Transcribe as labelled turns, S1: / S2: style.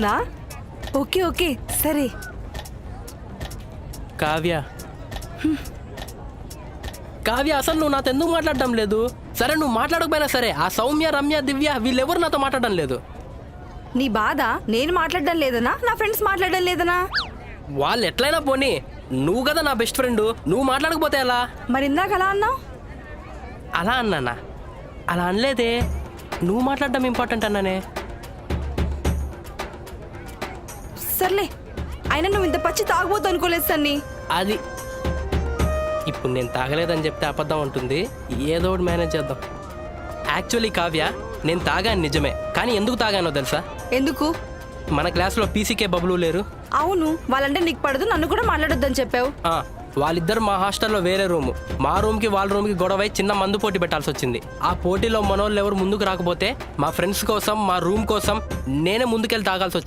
S1: నా okay okay సరే.
S2: కావ్య కావ్య అసలు నువ్వు నాతో ఎందుకు మాట్లాడడం లేదు? సరే నువ్వు మాట్లాడకపోయినా సరే ఆ సౌమ్య రమ్య దివ్య వీళ్ళెవరు నాతో మాట్లాడడం లేదు.
S1: నీ బాధ నేను మాట్లాడడం లేదనా నా ఫ్రెండ్స్ మాట్లాడడం లేదనా?
S2: వాళ్ళు ఎట్లయినా పోనీ, నువ్వు కదా నా బెస్ట్ ఫ్రెండ్, నువ్వు మాట్లాడకపోతే ఎలా?
S1: మరి ఇందాక అలా అన్నావు.
S2: అలా అన్నానా? అలా అనలేదే, నువ్వు మాట్లాడడం ఇంపార్టెంట్ అన్నానే.
S1: సర్లే, అయినా నువ్వు ఇంత పచ్చి తాగబోతు అనుకోలేదు సన్ని.
S2: అది ఇప్పుడు నేను తాగలేదని చెప్తే అబద్ధం ఉంటుంది, ఏదో ఒకటి మేనేజ్ చేద్దాం. యాక్చువల్లీ కావ్య, నేను తాగాను నిజమే, కానీ ఎందుకు తాగానో తెలుసా?
S1: ఎందుకు?
S2: మన క్లాస్లో పీసీకే బబులు లేరు.
S1: అవును, వాళ్ళంటే నీకు పడదు, నన్ను కూడా మాట్లాడొద్దని చెప్పావు.
S2: వాళ్ళిద్దరు మా హాస్టల్లో వేరే రూము, మా రూమ్కి వాళ్ళ రూమ్కి గొడవై చిన్న మందు పోటీ పెట్టాల్సి వచ్చింది. ఆ పోటీలో మనోళ్ళు ఎవరు ముందుకు రాకపోతే మా ఫ్రెండ్స్ కోసం, మా రూమ్ కోసం నేనే ముందుకెళ్ళి తాగాల్సి వచ్చింది.